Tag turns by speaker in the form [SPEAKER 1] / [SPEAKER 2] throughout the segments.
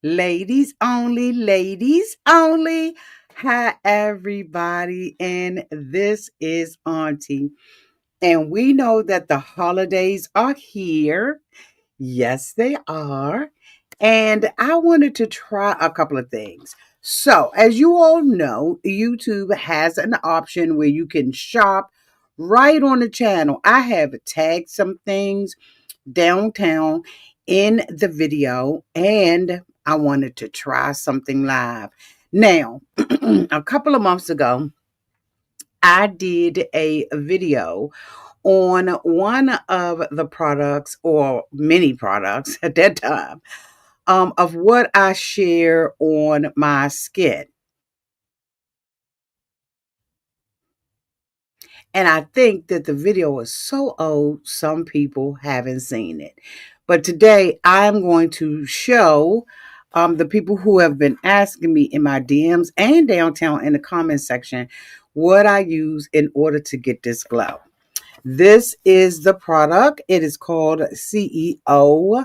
[SPEAKER 1] Ladies only, ladies only. Hi, everybody, and this is Auntie. And we know that the holidays are here. Yes, they are. And I wanted to try a couple of things. So, as you all know, YouTube has an option where you can shop right on the channel. I have tagged some things downtown in the video, and I wanted to try something live. Now, a couple of months ago, I did a video on one of the products, or many products at that time, of what I share on my skin. And I think that the video is so old, some people haven't seen it. But today I'm going to show the people who have been asking me in my DMs and downtown in the comment section what I use in order to get this glow. This is the product. It is called CEO.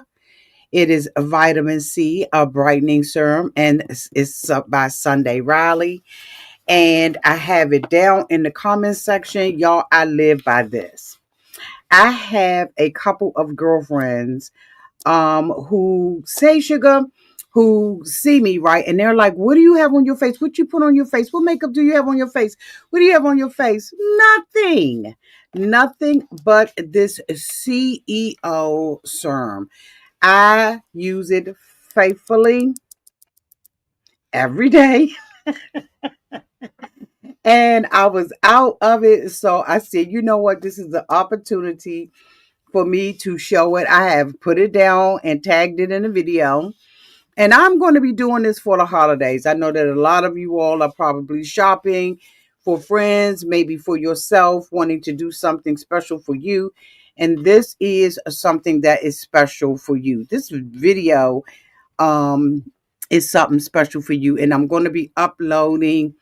[SPEAKER 1] It is a Vitamin C, a brightening serum, and it's by Sunday Riley, and I have it down in the comment section. Y'all, I live by this. I have a couple of girlfriends who say sugar, who see me, right? And they're like, what do you have on your face? What you put on your face? What makeup do you have on your face? What do you have on your face? Nothing. Nothing but this CEO serum. I use it faithfully every day. And I was out of it. So I said, you know what? This is the opportunity for me to show it. I have put it down and tagged it in the video. And I'm going to be doing this for the holidays. I know that a lot of you all are probably shopping for friends, maybe for yourself, wanting to do something special for you. And this is something that is special for you. This video um, is something special for you. And I'm going to be uploading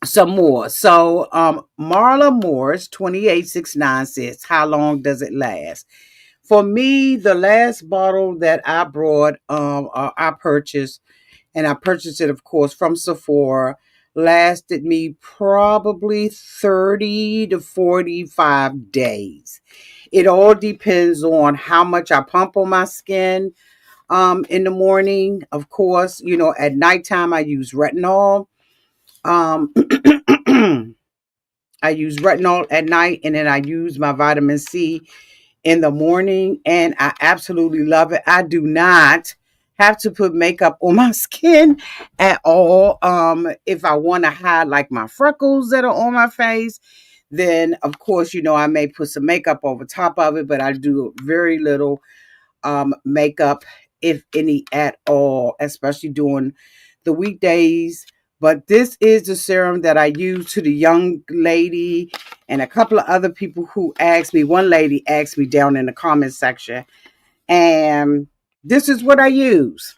[SPEAKER 1] some more. So Marla Morris 2869 says, how long does it last? For me, the last bottle that I brought, I purchased, and I purchased it, of course, from Sephora, lasted me probably 30 to 45 days. It all depends on how much I pump on my skin in the morning. Of course, at nighttime, I use retinol. Um, I use retinol at night, and then I use my vitamin C in the morning, and I absolutely love it. I do not have to put makeup on my skin at all. If I want to hide like my freckles that are on my face, then of course, I may put some makeup over top of it, but I do very little makeup, if any at all, especially during the weekdays. But this is the serum that I use to the young lady and a couple of other people who asked me. One lady asked me down in the comment section, and this is what I use.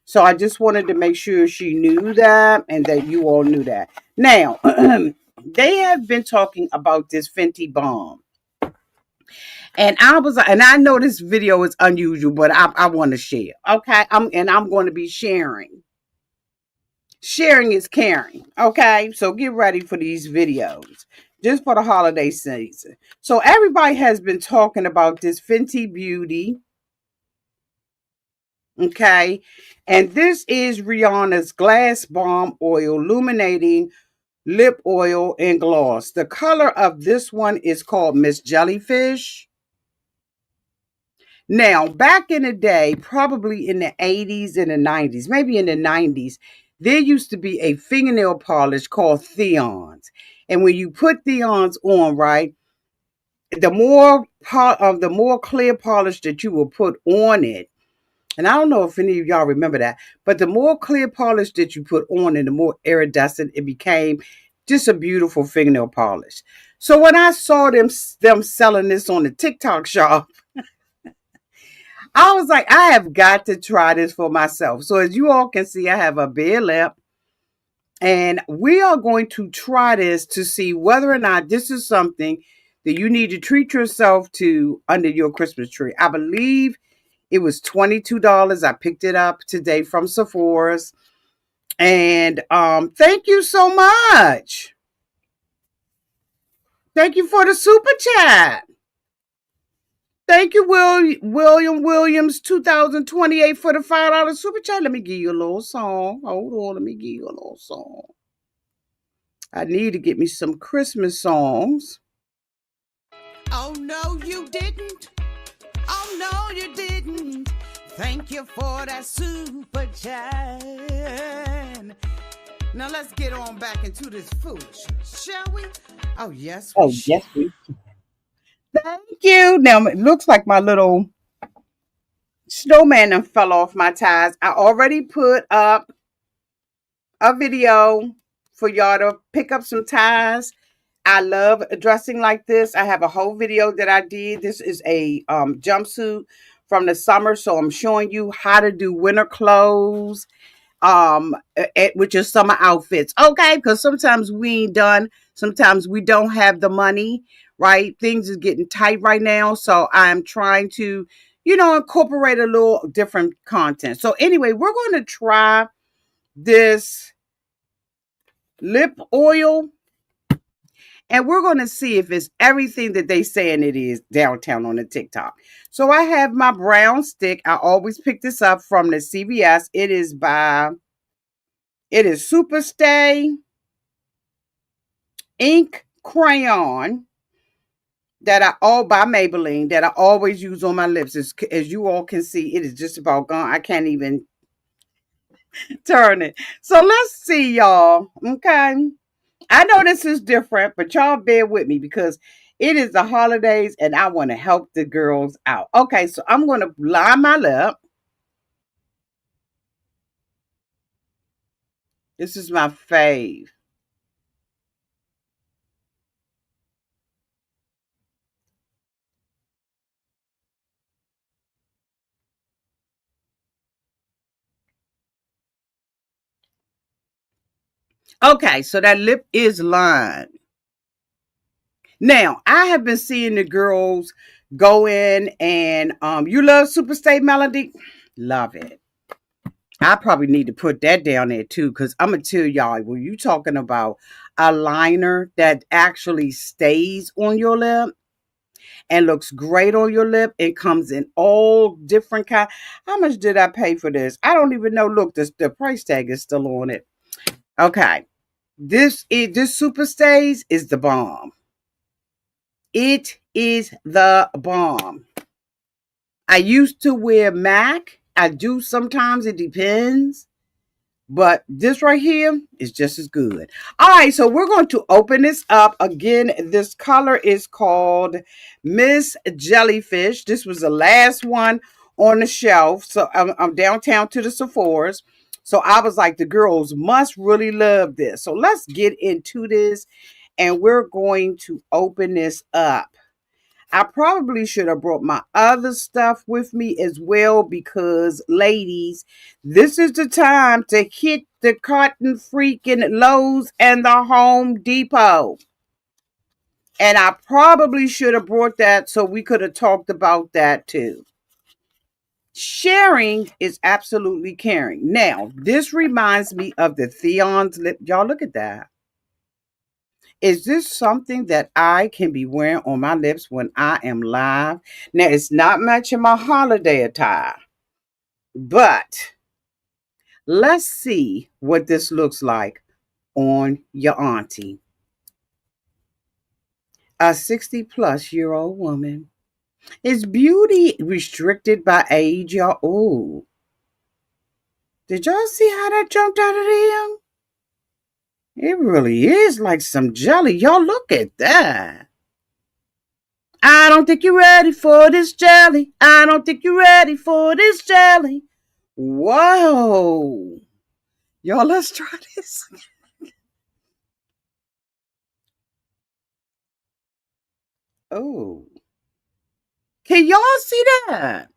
[SPEAKER 1] So I just wanted to make sure she knew that and that you all knew that. Now, they have been talking about this Fenty Balm. And I was, and I know this video is unusual, but I want to share. Okay. I'm going to be sharing. Sharing is caring. Okay. So get ready for these videos just for the holiday season. So everybody has been talking about this Fenty Beauty. Okay. And this is Rihanna's Glass Balm Oil Illuminating Lip Oil and Gloss. The color of this one is called Miss Jellyfish. Now, back in the day, probably in the 80s and the 90s, maybe in the 90s, there used to be a fingernail polish called Theons. And when you put Theons on, right, the more clear polish that you will put on it, and I don't know if any of y'all remember that, but the more clear polish that you put on and the more iridescent it became, just a beautiful fingernail polish. So when I saw them selling this on the TikTok shop, I was like, I have got to try this for myself. So as you all can see, I have a bare lip. And we are going to try this to see whether or not this is something that you need to treat yourself to under your Christmas tree. I believe It was $22. I picked it up today from Sephora's. And thank you so much. Thank you for the super chat. Thank you, William Williams, 2028 for the $5 super chat. Let me give you a little song. Hold on, let me give you a little song. I need to get me some Christmas songs. Oh, no, you didn't. Oh, no, you didn't. Thank you for that super chat. Now let's get on back into this foolishness, shall we? Oh, yes, we shall. Yes, we. Thank you. Now it looks like my little snowman done fell off my ties. I already put up a video for y'all to pick up some ties. I love dressing like this. I have a whole video that I did. This is a jumpsuit from the summer, so I'm showing you how to do winter clothes, with your summer outfits. Okay, because sometimes we ain't done. Sometimes we don't have the money, right? Things is getting tight right now, so I'm trying to, incorporate a little different content. So anyway, we're going to try this lip oil, and we're going to see if it's everything that they saying it is downtown on the TikTok. So I have my brown stick. I always pick this up from the CVS. It is Super Stay ink crayon that I all by Maybelline that I always use on my lips. As you all can see, it is just about gone. I can't even turn it. So let's see, y'all. Okay. I know this is different, but y'all bear with me because it is the holidays and I want to help the girls out. Okay, so I'm going to line my lip. This is my fave. Okay, so that lip is lined. Now, I have been seeing the girls go in and you love Superstay Melody? Love it. I probably need to put that down there too, because I'm gonna tell y'all, when you talking about a liner that actually stays on your lip and looks great on your lip, it comes in all different kind. How much did I pay for this? I don't even know. Look, the price tag is still on it. Okay. This Super Stays is the bomb. It is the bomb. I used to wear MAC. I do sometimes, it depends. But this right here is just as good. All right, so we're going to open this up. Again, this color is called Miss Jellyfish. This was the last one on the shelf. So I'm downtown to the Sephora's. So I was like, the girls must really love this. So let's get into this. And we're going to open this up. I probably should have brought my other stuff with me as well because, ladies, this is the time to hit the Cotton freaking Lowe's and the Home Depot. And I probably should have brought that so we could have talked about that too. Sharing is absolutely caring. Now, this reminds me of the Theon's lip. Y'all look at that. Is this something that I can be wearing on my lips when I am live? Now, it's not matching my holiday attire, but let's see what this looks like on your auntie. A 60-plus-year-old woman. Is beauty restricted by age, y'all? Oh, did y'all see how that jumped out of them? It really is like some jelly. Y'all look at that. I don't think you're ready for this jelly. I don't think you're ready for this jelly. Whoa. Y'all, let's try this. Oh. Can y'all see that?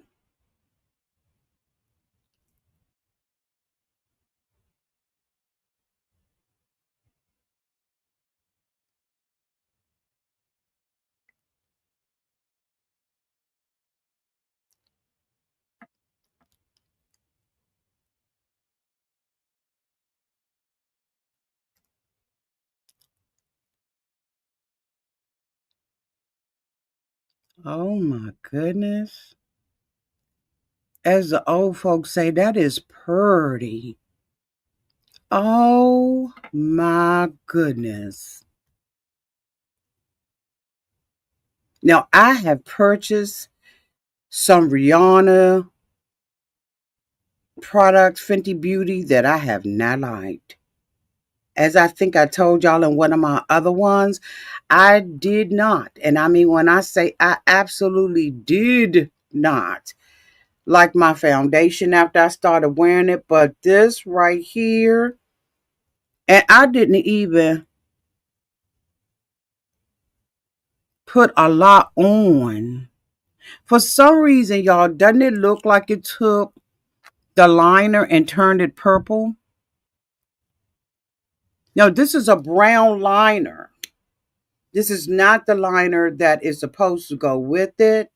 [SPEAKER 1] Oh my goodness. As the old folks say, that is purty. Oh my goodness. Now I have purchased some Rihanna products, Fenty Beauty, that I have not liked. As I think I told y'all in one of my other ones, I did not. And I mean, when I say I absolutely did not like my foundation after I started wearing it, but this right here, and I didn't even put a lot on. For some reason, y'all, doesn't it look like it took the liner and turned it purple? No, this is a brown liner. This is not the liner that is supposed to go with it.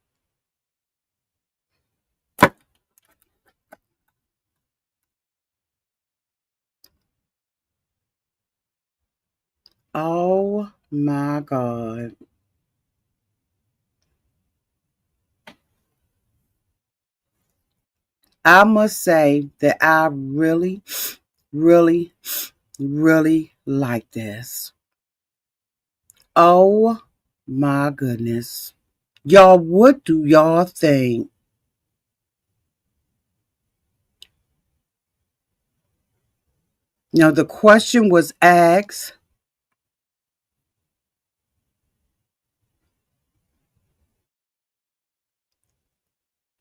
[SPEAKER 1] Oh my God. I must say that I really, really, really like this. Oh my goodness. Y'all, what do y'all think? Now, the question was asked,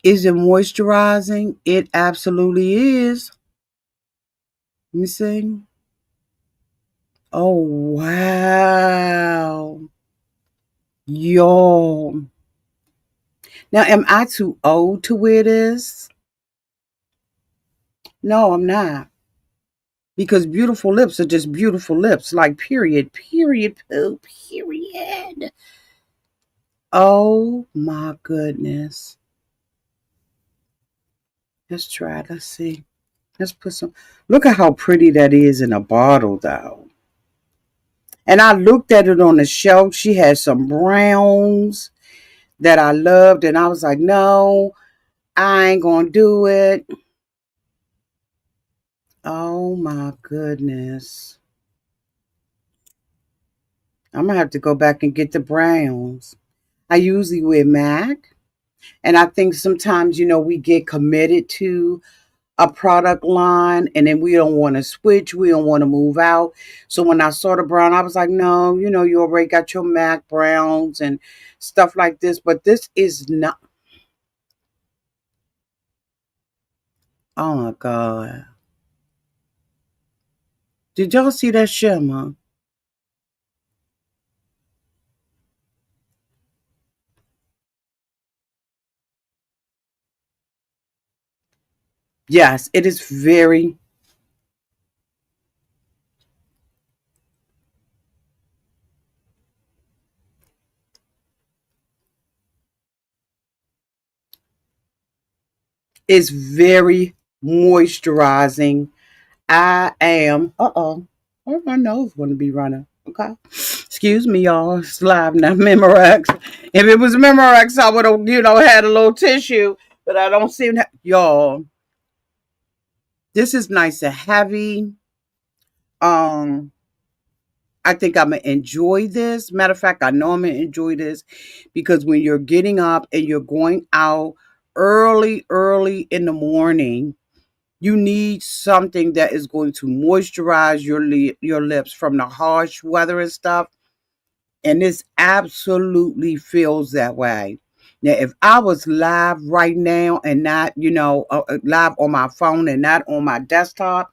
[SPEAKER 1] is it moisturizing? It absolutely is. Let me see. Oh, wow. Y'all. Now, am I too old to wear this? No, I'm not. Because beautiful lips are just beautiful lips. Like, period, period, poo, period. Oh, my goodness. Let's try it. Let's see. Let's put some. Look at how pretty that is in a bottle, though. And I looked at it on the shelf. She had some browns that I loved. And I was like, no, I ain't going to do it. Oh, my goodness. I'm going to have to go back and get the browns. I usually wear MAC. And I think sometimes, we get committed to a product line and then we don't want to switch. We don't want to move out. So when I saw the brown, I was like, no, you already got your MAC browns and stuff like this. But this is not. Oh my God. Did y'all see that shimmer? Yes, it is very, it's very moisturizing. I am, oh, my nose want to be running. Okay. Excuse me, y'all. It's live now, Memorex. If it was Memorex, I would have, had a little tissue, but I don't seem to. Y'all, this is nice and heavy. Um, I think I'm gonna enjoy this. Matter of fact, I know I'm gonna enjoy this because when you're getting up and you're going out early, early in the morning, you need something that is going to moisturize your lips from the harsh weather and stuff. And this absolutely feels that way. Now, if I was live right now and not, live on my phone and not on my desktop,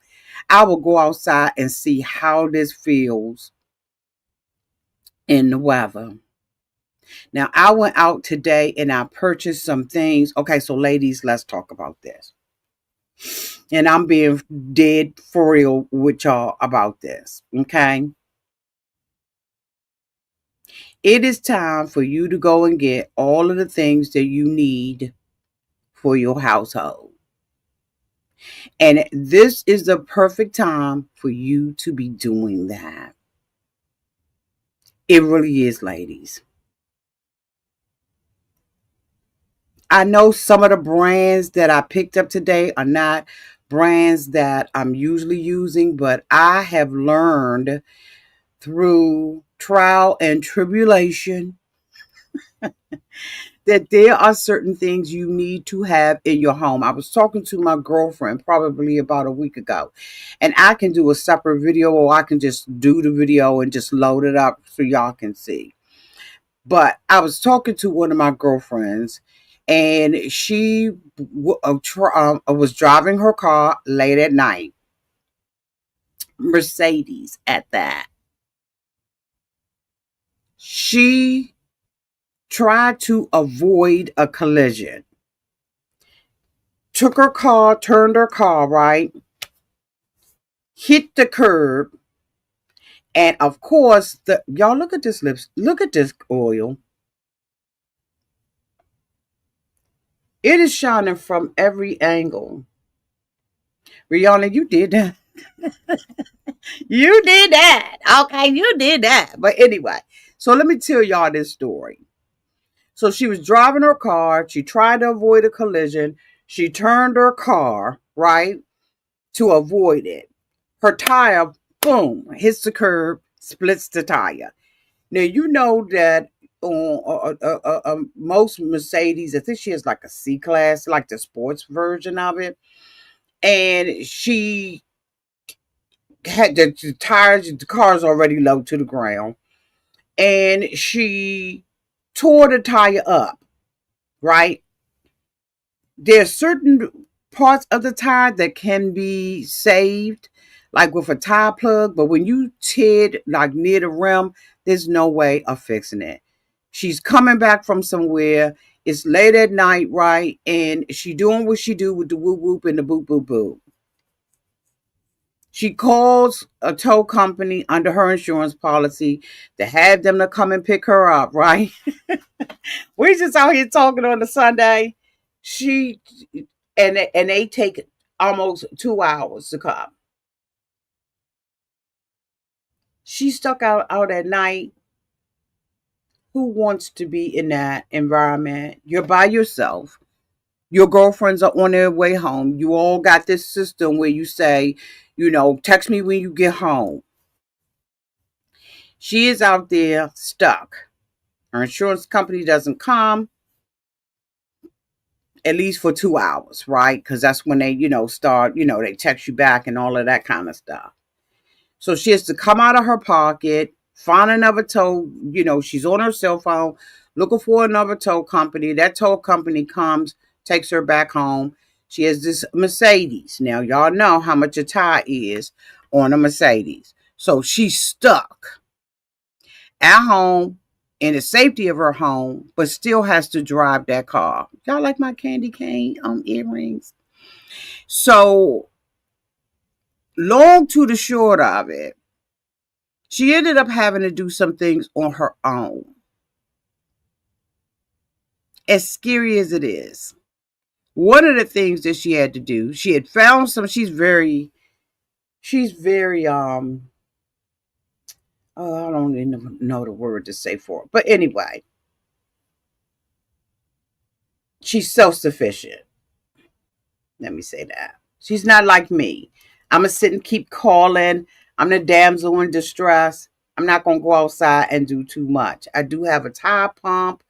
[SPEAKER 1] I will go outside and see how this feels in the weather. Now, I went out today and I purchased some things. Okay, so ladies, let's talk about this. And I'm being dead for real with y'all about this. Okay. It is time for you to go and get all of the things that you need for your household. And this is the perfect time for you to be doing that. It really is, ladies. I know some of the brands that I picked up today are not brands that I'm usually using, but I have learned through trial and tribulation that there are certain things you need to have in your home. I was talking to my girlfriend probably about a week ago, and I can do a separate video or I can just do the video and just load it up so y'all can see. But I was talking to one of my girlfriends, and she was driving her car late at night, Mercedes at that. She tried to avoid a collision. Took her car, turned her car right, hit the curb, and of course, y'all look at this lips, look at this oil. It is shining from every angle. Rihanna, you did that. You did that. Okay, you did that. But anyway, so let me tell y'all this story. So she was driving her car. She tried to avoid a collision. She turned her car, right, to avoid it. Her tire, boom, hits the curb, splits the tire. Now, you know that most Mercedes, I think she has like a C class, like the sports version of it. And she had the tires, the car's already low to the ground. And she tore the tire up, right? There's certain parts of the tire that can be saved, like with a tire plug, but when you tear like near the rim, there's no way of fixing it. She's coming back from somewhere. It's late at night, right? And she doing what she do with the whoop whoop and the boop boop boop. She calls a tow company under her insurance policy to have them to come and pick her up, right? We're just out here talking on a Sunday. She and they take almost 2 hours to come. She stuck out at night. Who wants to be in that environment? You're by yourself. Your girlfriends are on their way home. You all got this system where you say, text me when you get home. She is out there stuck. Her insurance company doesn't come at least for 2 hours, right? Because that's when they, start, they text you back and all of that kind of stuff. So she has to come out of her pocket, find another tow, she's on her cell phone looking for another tow company. That tow company comes, takes her back home. She has this Mercedes. Now, y'all know how much a tire is on a Mercedes. So she's stuck at home in the safety of her home, but still has to drive that car. Y'all like my candy cane earrings? So, long to the short of it, she ended up having to do some things on her own. As scary as it is. One of the things that she had to do, she had found she's very, I don't even know the word to say for it. But anyway, she's self-sufficient. Let me say that. She's not like me. I'm going to sit and keep calling. I'm the damsel in distress. I'm not going to go outside and do too much. I do have a tire pump.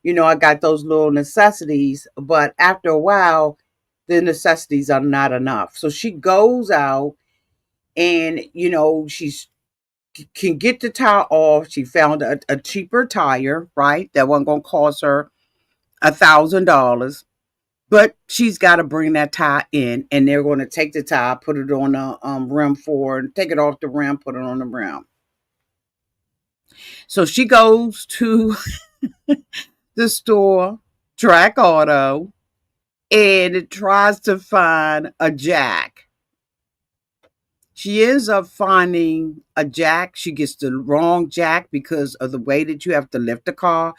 [SPEAKER 1] I got those little necessities. But after a while, the necessities are not enough. So she goes out and, she can get the tire off. She found a cheaper tire, right? That wasn't going to cost her $1,000. But she's got to bring that tire in, and they're going to take the tire, put it on the rim take it off the rim, put it on the rim. So she goes to the store, Track Auto, and tries to find a jack. She ends up finding a jack. She gets the wrong jack because of the way that you have to lift the car.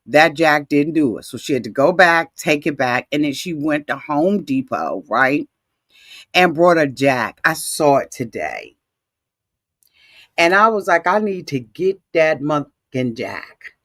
[SPEAKER 1] That jack didn't do it. So she had to go back, take it back. And then she went to Home Depot, right? And brought a jack. I saw it today. And I was like, I need to get that Munkin jack.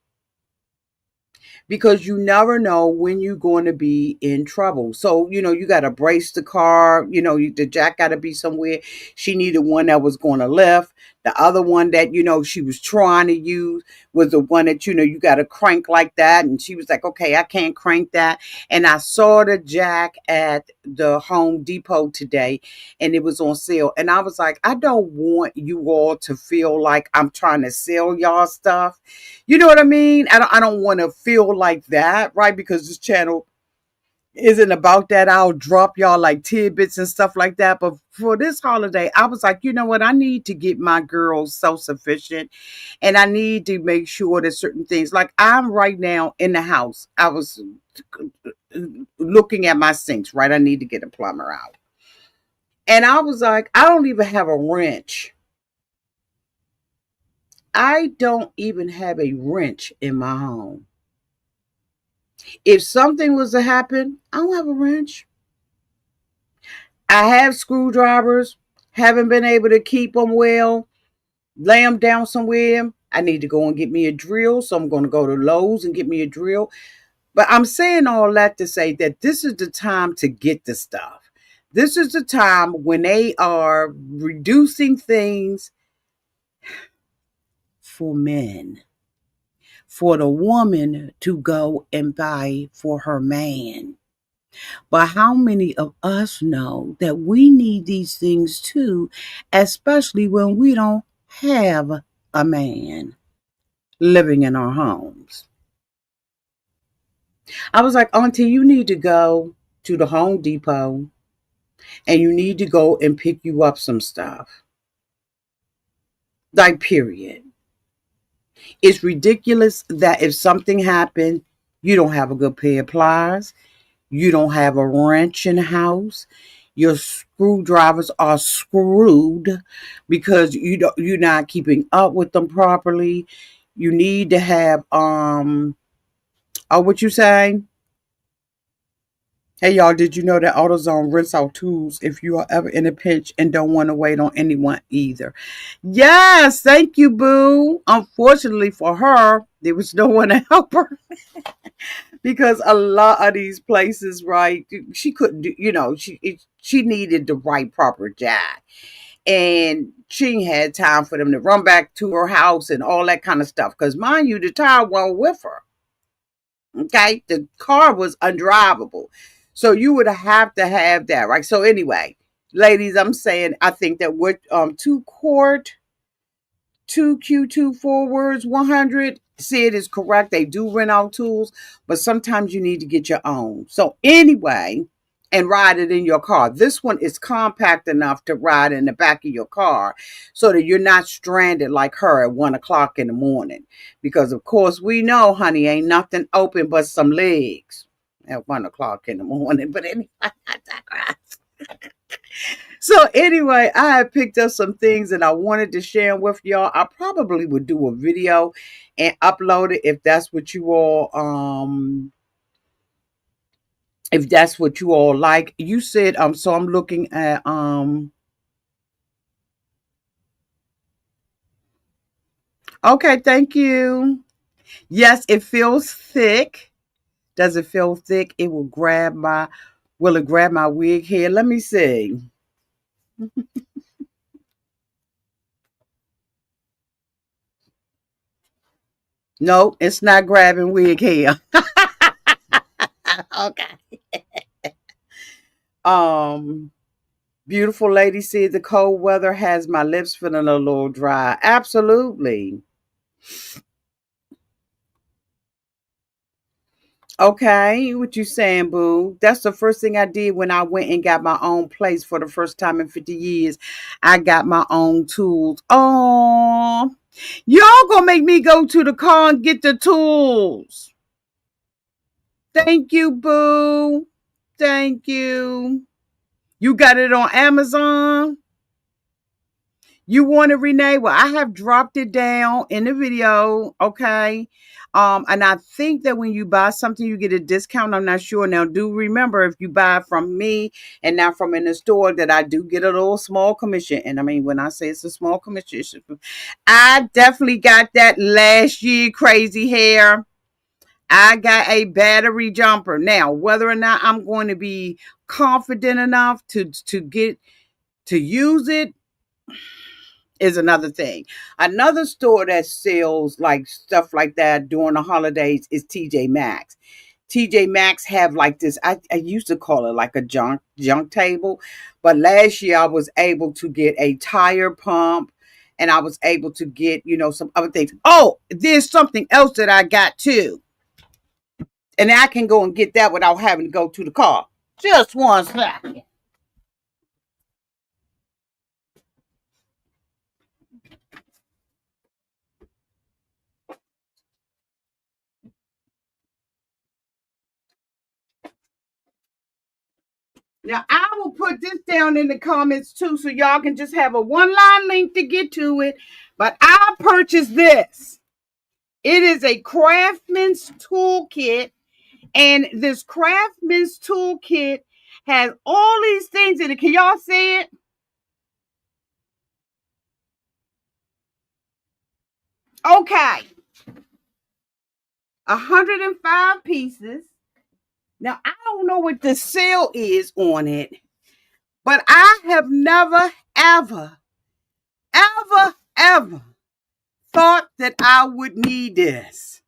[SPEAKER 1] because you never know when you're going to be in trouble. So, you got to brace the car. The jack got to be somewhere. She needed one that was going to lift. The other one that, she was trying to use was the one that, you got to crank like that. And she was like, okay, I can't crank that. And I saw the jack at the Home Depot today, and it was on sale. And I was like, I don't want you all to feel like I'm trying to sell y'all stuff. You know what I mean? I don't want to feel like that, right? Because this channel isn't about that. I'll drop y'all like tidbits and stuff like that. But for this holiday, I was like, you know what? I need to get my girls self-sufficient, and I need to make sure that certain things, like I'm right now in the house. I was looking at my sinks, right? I need to get a plumber out. And I was like, I don't even have a wrench. I don't even have a wrench in my home. If something was to happen, I don't have a wrench. I have screwdrivers, haven't been able to keep them well, lay them down somewhere. I need to go and get me a drill, so I'm going to go to Lowe's and get me a drill. But I'm saying all that to say that this is the time to get the stuff. This is the time when they are reducing things for men, for the woman to go and buy for her man. But how many of us know that we need these things too, especially when we don't have a man living in our homes? I was like, Auntie, you need to go to the Home Depot and you need to go and pick you up some stuff. Like, period. It's ridiculous that if something happened, you don't have a good pair of pliers. You don't have a wrench in the house. Your screwdrivers are screwed because you're not keeping up with them properly. You need to have what you say? Hey y'all, did you know that AutoZone rents out tools if you are ever in a pinch and don't want to wait on anyone either? Yes, thank you, boo. Unfortunately for her, there was no one to help her. Because a lot of these places, right, she couldn't do, she needed the right proper jack. And she had time for them to run back to her house and all that kind of stuff. Because mind you, the tire wasn't with her. Okay, the car was undrivable. So you would have to have that, right? So anyway, ladies, I'm saying I think that with 2 quart, 2Q2 forwards, 100. See, it is correct. They do rent out tools, but sometimes you need to get your own. So anyway, and ride it in your car. This one is compact enough to ride in the back of your car so that you're not stranded like her at 1 o'clock in the morning. Because of course we know, honey, ain't nothing open but some legs at 1 o'clock in the morning. But anyway, I digress. So anyway, I had picked up some things and I wanted to share them with y'all. I probably would do a video and upload it if that's what you all like. You said so I'm looking at okay, thank you. Yes, it feels thick. Does it feel thick? Will it grab my wig hair? Let me see. No, it's not grabbing wig hair. Okay. Um, Beautiful lady said the cold weather has my lips feeling a little dry. Absolutely. Okay, what you saying, boo? That's the first thing I did when I went and got my own place for the first time in 50 years. I got my own tools. Oh, y'all gonna make me go to the car and get the tools. Thank you, boo. Thank you. You got it on Amazon? You want it, Renee? Well, I have dropped it down in the video. Okay. And I think that when you buy something, you get a discount. I'm not sure. Now, do remember if you buy from me and not from in the store, that I do get a little small commission. And I mean, when I say it's a small commission, I definitely got that last year crazy hair. I got a battery jumper. Now, whether or not I'm going to be confident enough to get to use it is another thing. Another store that sells like stuff like that during the holidays is TJ Maxx. TJ Maxx have like this. I used to call it like a junk table, but last year I was able to get a tire pump, and I was able to get some other things. Oh, there's something else that I got too, and I can go and get that without having to go to the car. Just one second. Now, I will put this down in the comments too, so y'all can just have a one-line link to get to it. But I purchased this. It is a Craftsman's toolkit, and this Craftsman's toolkit has all these things in it. Can y'all see it? Okay. 105 pieces. Now, I don't know what the sale is on it, but I have never, ever, ever, ever thought that I would need this.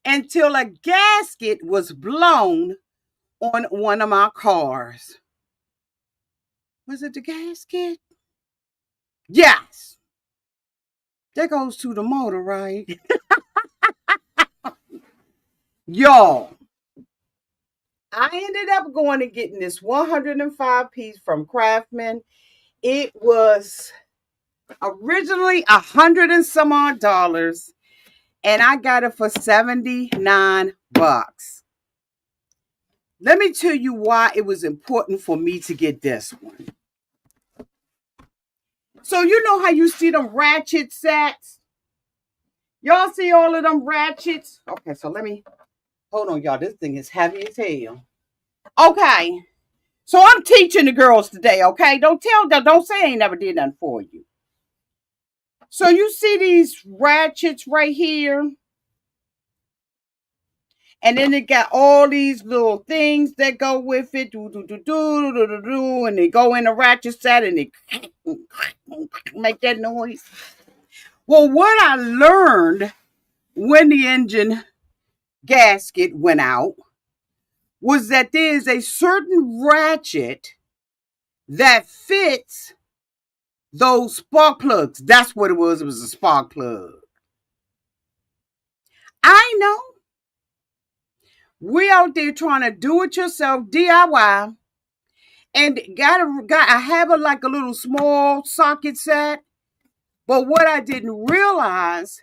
[SPEAKER 1] Until a gasket was blown on one of my cars. Was it the gasket? Yes. That goes to the motor, right? Y'all, I ended up going and getting this 105 piece from Craftsman. It was originally $100 and some odd dollars, and I got it for 79 bucks. Let me tell you why it was important for me to get this one. So you know how you see them ratchet sets? Y'all see all of them ratchets? Okay, so let me, hold on, y'all. This thing is heavy as hell. Okay, so I'm teaching the girls today, okay? Don't say I ain't never did nothing for you. So you see these ratchets right here? And then it got all these little things that go with it, and they go in the ratchet set and they make that noise. Well, what I learned when the engine gasket went out was that there is a certain ratchet that fits those spark plugs. That's what it was. It was a spark plug. I know. We out there trying to do it yourself, DIY, and I have like a little small socket set. But what I didn't realize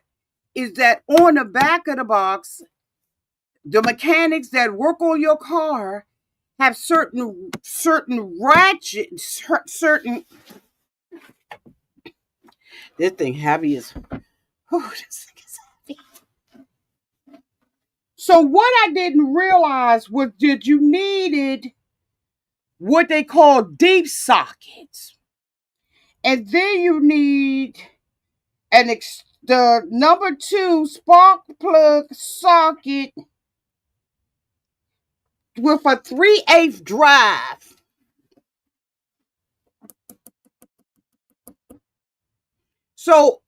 [SPEAKER 1] is that on the back of the box, the mechanics that work on your car have certain ratchets, certain. This thing heavy as. Oh, this thing is heavy. So what I didn't realize was that you needed what they call deep sockets, and then you need the number 2 spark plug socket with a 3/8 drive. So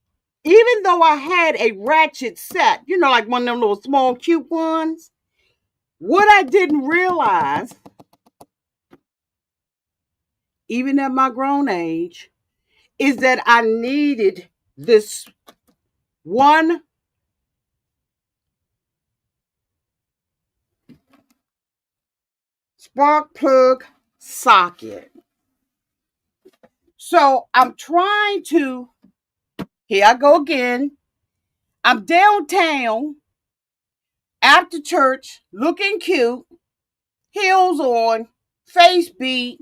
[SPEAKER 1] even though I had a ratchet set, like one of them little small cute ones, what I didn't realize, even at my grown age, is that I needed this one spark plug socket. So I'm trying to, here I go again. I'm downtown after church, looking cute, heels on, face beat,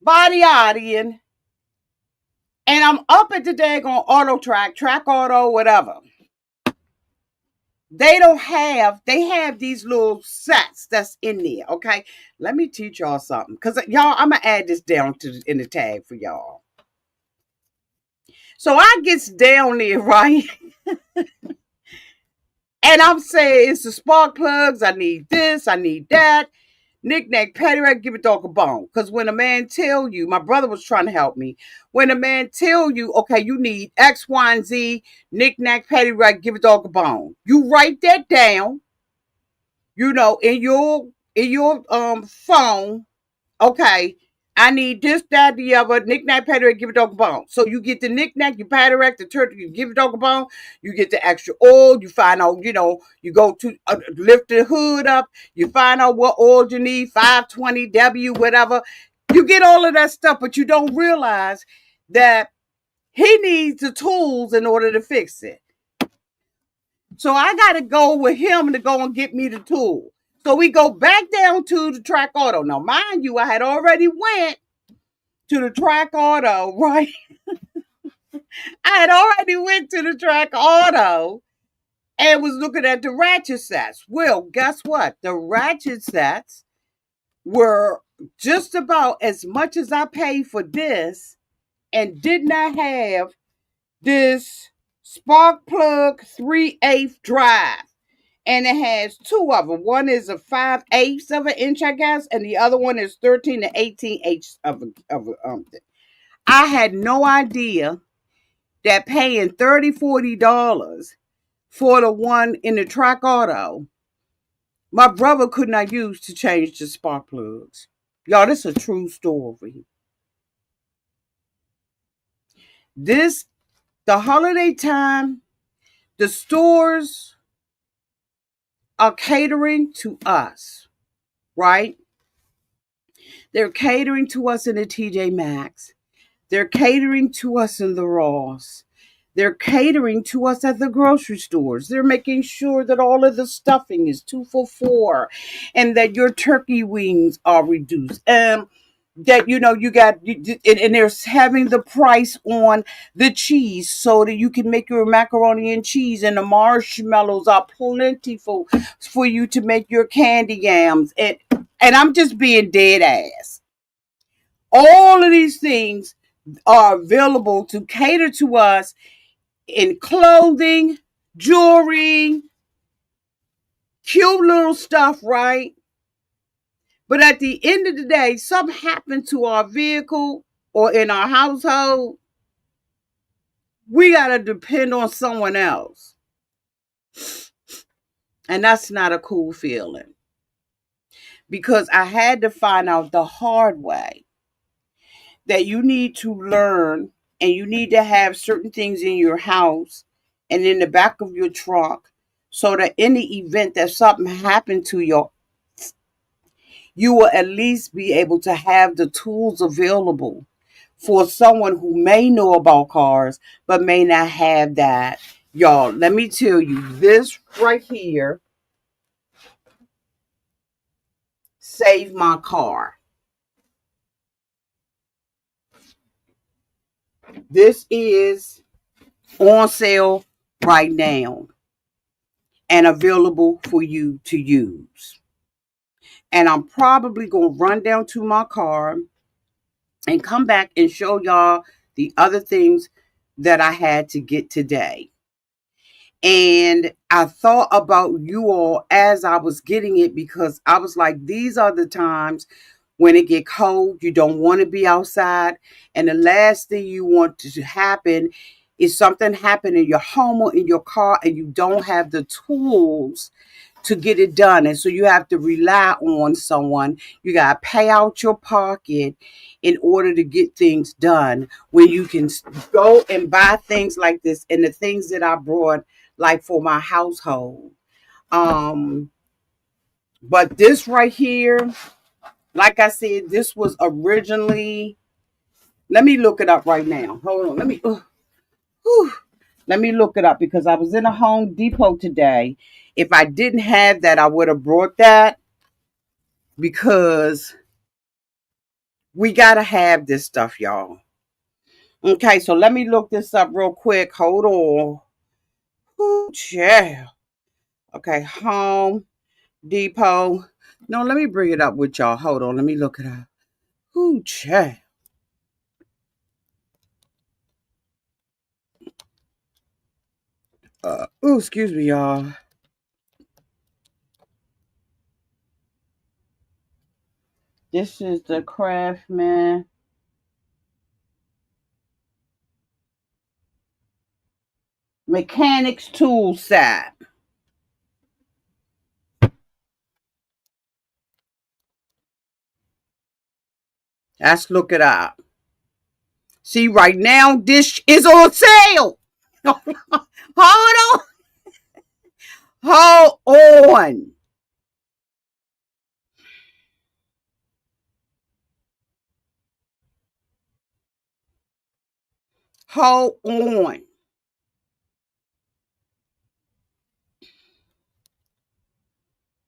[SPEAKER 1] body auditing, and I'm up at the daggone auto track auto, whatever. They have these little sets that's in there, okay? Let me teach y'all something, because y'all, I'm going to add this down in the tag for y'all. So I gets down there, right? And I'm saying it's the spark plugs. I need this. I need that. Knick-knack, paddywhack, give a dog a bone. Because when a man tell you, my brother was trying to help me. When a man tell you, okay, you need X, Y, and Z, knick-knack, paddywhack, give a dog a bone. You write that down, in your phone. Okay, I need this, that, the other, knick-knack, paddywhack, give a dog a bone. So you get the knick-knack, you paddywhack, the turtle, you give a dog a bone, you get the extra oil, you find out, you go to lift the hood up, you find out what oil you need, 520W, whatever. You get all of that stuff, but you don't realize that he needs the tools in order to fix it. So I got to go with him to go and get me the tool. So we go back down to the Track Auto. Now, mind you, I had already went to the Track Auto, right? I had already went to the Track Auto and was looking at the ratchet sets. Well, guess what? The ratchet sets were just about as much as I paid for this and did not have this spark plug 3/8 drive. And it has two of them. One is a 5/8 of an inch, I guess, and the other one is 13 to 18 of a. I had no idea that paying $30-$40 for the one in the Track Auto, my brother could not use to change the spark plugs. Y'all, this is a true story. The holiday time, the stores are catering to us, right? They're catering to us in the TJ Maxx. They're catering to us in the Ross. They're catering to us at the grocery stores. They're making sure that all of the stuffing is 2 for $4 and that your turkey wings are reduced. That you got, and they're having the price on the cheese so that you can make your macaroni and cheese, and the marshmallows are plentiful for you to make your candy yams. And I'm just being dead ass. All of these things are available to cater to us in clothing, jewelry, cute little stuff, right? But at the end of the day, something happened to our vehicle or in our household, we got to depend on someone else. And that's not a cool feeling. Because I had to find out the hard way that you need to learn and you need to have certain things in your house and in the back of your trunk so that in the event that something happened to you will at least be able to have the tools available for someone who may know about cars but may not have that. Y'all, let me tell you, this right here saved my car. This is on sale right now and available for you to use. And I'm probably going to run down to my car and come back and show y'all the other things that I had to get today. And I thought about you all as I was getting it because I was like, these are the times when it get cold, you don't want to be outside. And the last thing you want to happen is something happen in your home or in your car and you don't have the tools to get it done. And so you have to rely on someone. You got to pay out your pocket in order to get things done when you can go and buy things like this and the things that I brought like for my household. But this right here, like I said, this was originally, let me look it up right now. Hold on. Let me look it up because I was in a Home Depot today. If I didn't have that, I would have brought that because we got to have this stuff, y'all. Okay, so let me look this up real quick. Hold on. Ooh, yeah. Okay, Home Depot. No, let me bring it up with y'all. Hold on. Let me look it up. Ooh, yeah. Oh, excuse me, y'all. This is the Craftsman Mechanics Tool Set. Let's look it up. See, right now, this is on sale. Hold on. Hold on. Hold on.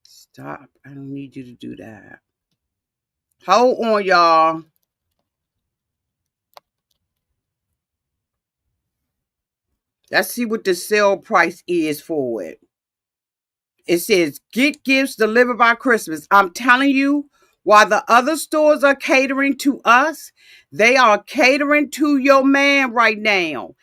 [SPEAKER 1] Stop. I don't need you to do that. Hold on, y'all. Let's see what the sale price is for it. It says, get gifts delivered by Christmas. I'm telling you, while the other stores are catering to us, they are catering to your man right now.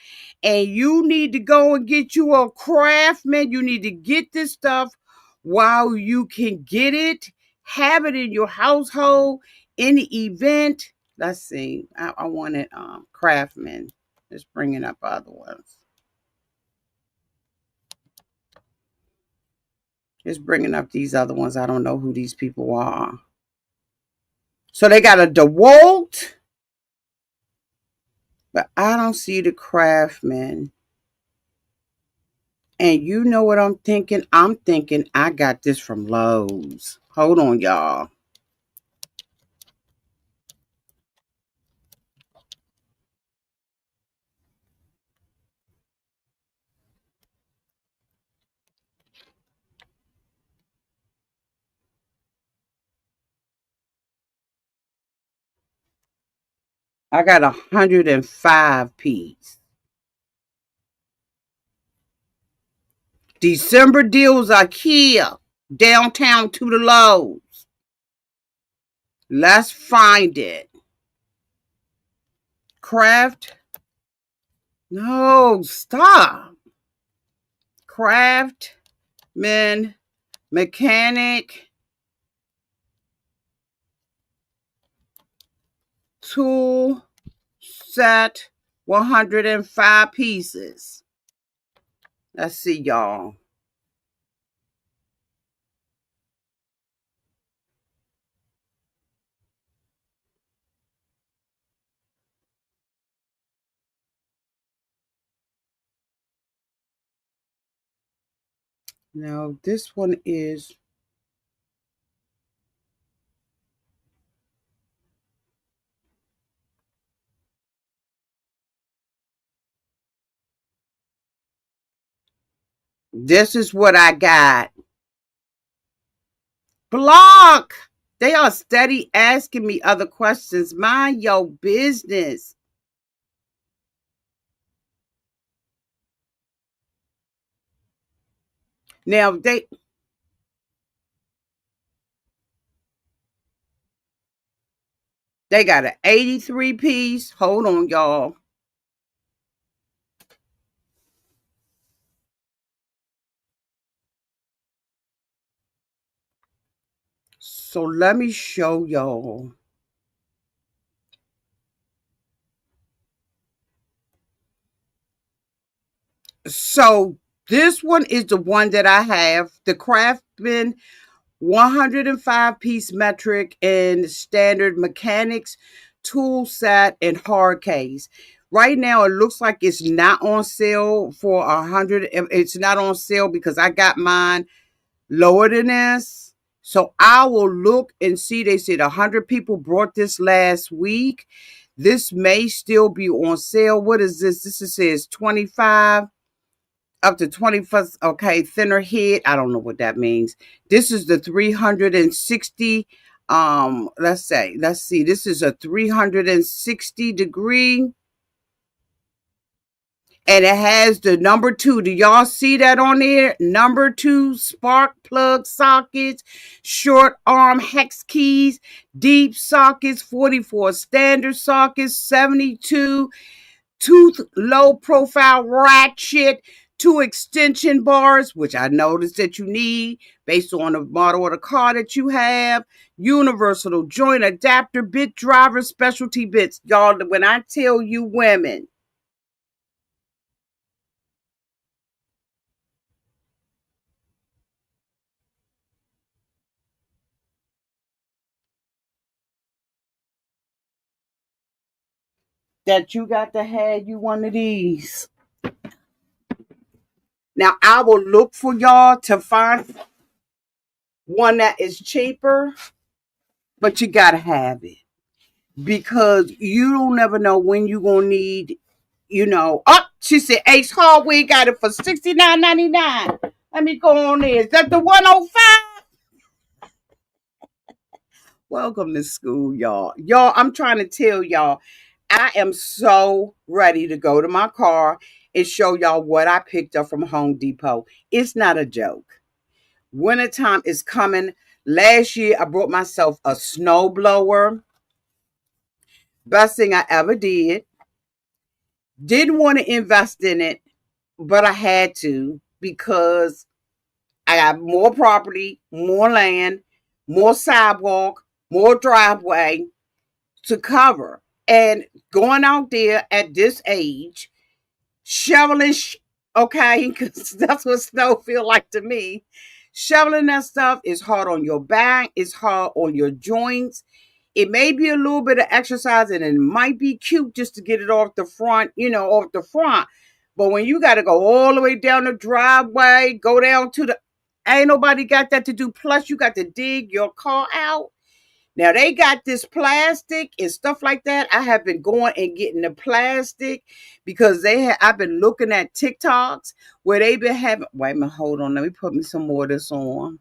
[SPEAKER 1] And you need to go and get you a Craftsman. You need to get this stuff while you can get it. Have it in your household, in the event. Let's see. I wanted Craftsman. Just bringing up other ones. Just bringing up these other ones. I don't know who these people are. So they got a DeWalt, but I don't see the Craftsman. And you know what I'm thinking? I'm thinking I got this from Lowe's. Hold on, y'all. I got 105 piece. December deals are here. Downtown to the Lowe's. Let's find it. Craft. No, stop. Craftsman Mechanic Tool Set, 105 pieces. Let's see, y'all. Now, this one is this is what I got. Block. They are steady asking me other questions. Mind your business. Now they got an 83 piece. Hold on, y'all. So let me show y'all. So this one is the one that I have, the Craftsman 105 piece metric and standard mechanics tool set and hard case. Right now, it looks like it's not on sale for 100. It's not on sale because I got mine lower than this. So I will look and see. They said 100 people brought this last week. This may still be on sale. What is this? This says 25 up to 21st. Okay, thinner head. I don't know what that means. This is the 360. Let's see. This is a 360 degree. And it has the number 2. Do y'all see that on there? Number 2 spark plug sockets, short arm hex keys, deep sockets, 44 standard sockets, 72 tooth low profile ratchet, 2 extension bars, which I noticed that you need based on the model of the car that you have, universal joint adapter, bit driver, specialty bits. Y'all, when I tell you women, that you got to have you one of these. Now, I will look for y'all to find one that is cheaper, but you got to have it because you don't never know when you're going to need, Oh, she said Ace Hardware got it for $69.99. Let me go on there. Is that the 105? Welcome to school, y'all. Y'all, I'm trying to tell y'all, I am so ready to go to my car and show y'all what I picked up from Home Depot. It's not a joke. Wintertime is coming. Last year, I brought myself a snow blower. Best thing I ever did. Didn't want to invest in it, but I had to because I got more property, more land, more sidewalk, more driveway to cover. And going out there at this age, shoveling, okay, because that's what snow feel like to me. Shoveling that stuff is hard on your back. It's hard on your joints. It may be a little bit of exercise and it might be cute just to get it off the front, off the front. But when you got to go all the way down the driveway, go down to the, ain't nobody got that to do. Plus, you got to dig your car out. Now they got this plastic and stuff like that. I have been going and getting the plastic because I've been looking at TikToks where they've been having. Wait a minute, hold on. Let me put me some more of this on.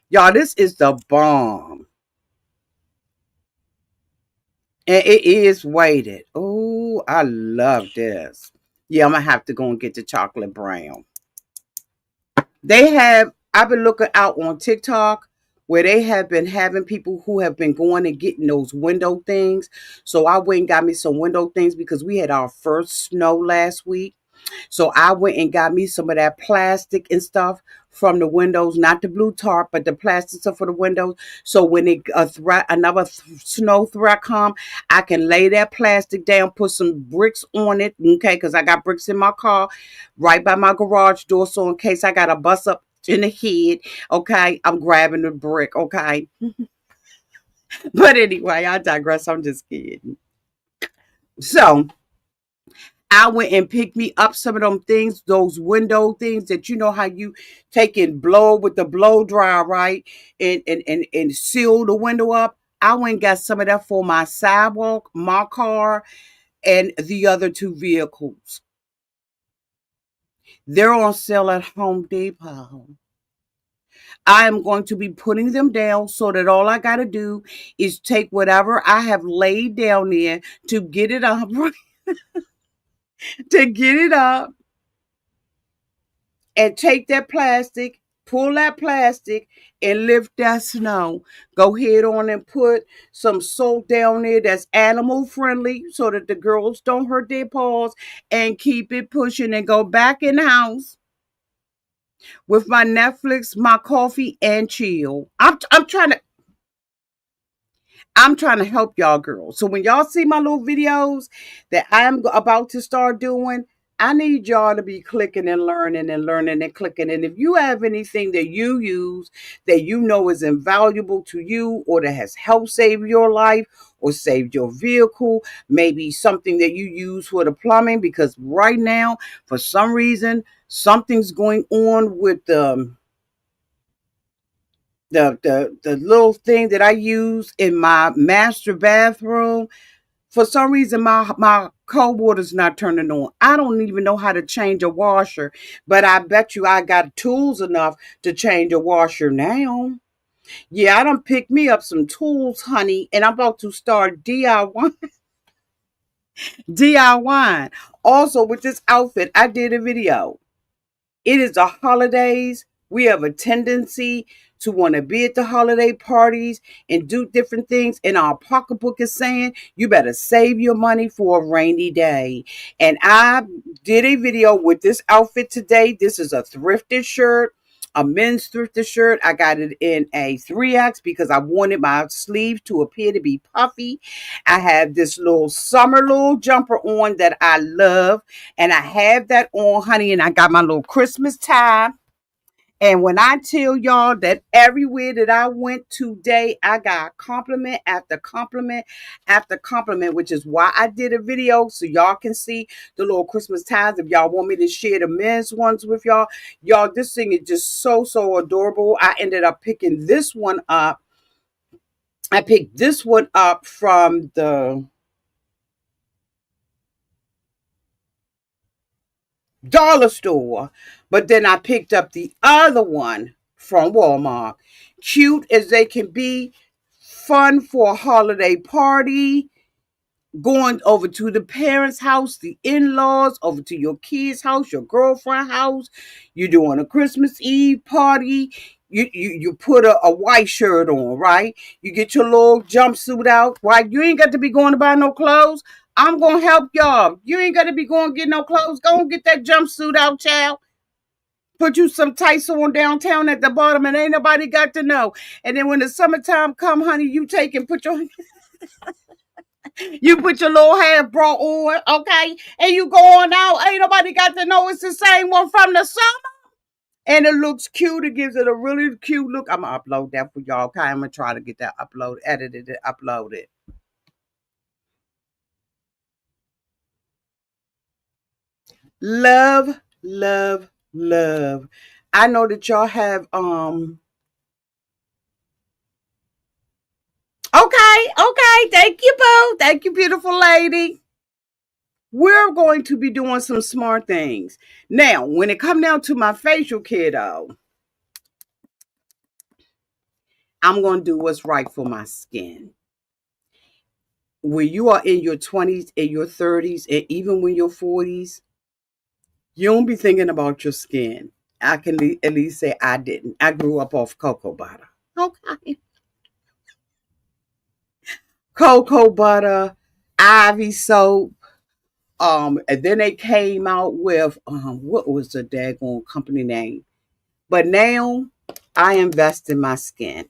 [SPEAKER 1] Y'all, this is the bomb. And it is weighted. Oh, I love this. Yeah, I'm gonna have to go and get the chocolate brown. I've been looking out on TikTok where they have been having people who have been going and getting those window things. So I went and got me some window things because we had our first snow last week. So I went and got me some of that plastic and stuff from the windows, not the blue tarp, but the plastic stuff for the windows. So when another snow threat come, I can lay that plastic down, put some bricks on it, okay? Because I got bricks in my car, right by my garage door. So in case I got a bust up in the head, okay, I'm grabbing the brick, okay? But anyway, I digress. I'm just kidding. So I went and picked me up some of them things, those window things that you know how you take and blow with the blow dry, right? And seal the window up. I went and got some of that for my sidewalk, my car, and the other 2 vehicles. They're on sale at Home Depot. I am going to be putting them down so that all I got to do is take whatever I have laid down there to get it up, to get it up and take that plastic, pull that plastic, and lift that snow. Go ahead on and put some salt down there that's animal friendly so that the girls don't hurt their paws and keep it pushing and go back in the house with my Netflix, my coffee, and chill. I'm trying to help y'all girls. So when y'all see my little videos that I'm about to start doing, I need y'all to be clicking and learning and clicking. And if you have anything that you use that you know is invaluable to you or that has helped save your life or saved your vehicle, maybe something that you use for the plumbing, because right now, for some reason, something's going on with the little thing that I use in my master bathroom. For some reason, my cold water's not turning on. I don't even know how to change a washer, but I bet you I got tools enough to change a washer now. Yeah, I done picked me up some tools, honey, and I'm about to start DIY. DIY. Also, with this outfit, I did a video. It is the holidays. We have a tendency to want to be at the holiday parties and do different things. And our pocketbook is saying, you better save your money for a rainy day. And I did a video with this outfit today. This is a thrifted shirt, a men's thrifted shirt. I got it in a 3X because I wanted my sleeves to appear to be puffy. I have this little summer little jumper on that I love. And I have that on, honey. And I got my little Christmas tie. And when I tell y'all that everywhere that I went today, I got compliment after compliment after compliment, which is why I did a video so y'all can see the little Christmas ties. If y'all want me to share the men's ones with y'all, this thing is just so adorable. I ended up picking this one up. I picked this one up from the dollar store, but then I picked up the other one from Walmart. Cute as they can be, fun for a holiday party, going over to the parents' house, the in-laws, over to your kid's house, your girlfriend's house. You're doing a Christmas Eve party. You put a white shirt on, right? You get your little jumpsuit out, right? You ain't got to be going to buy no clothes. I'm going to help y'all. You ain't got to be going to get no clothes. Go and get that jumpsuit out, child. Put you some tights on downtown at the bottom and ain't nobody got to know. And then when the summertime come, honey, you take and put your you put your little half bra on, okay? And you going out. Ain't nobody got to know it's the same one from the summer. And it looks cute. It gives it a really cute look. I'm going to upload that for y'all. Okay, I'm going to try to get that edited and uploaded. Love, love, love. I know that y'all have okay. Thank you, boo. Thank you, beautiful lady. We're going to be doing some smart things. Now, when it comes down to my facial care, though, I'm going to do what's right for my skin. When you are in your 20s and your 30s, and even when you're 40s, you don't be thinking about your skin. I can at least say I didn't. I grew up off cocoa butter. Okay. Cocoa butter, Ivy soap. And then they came out with what was the daggone company name? But now I invest in my skin.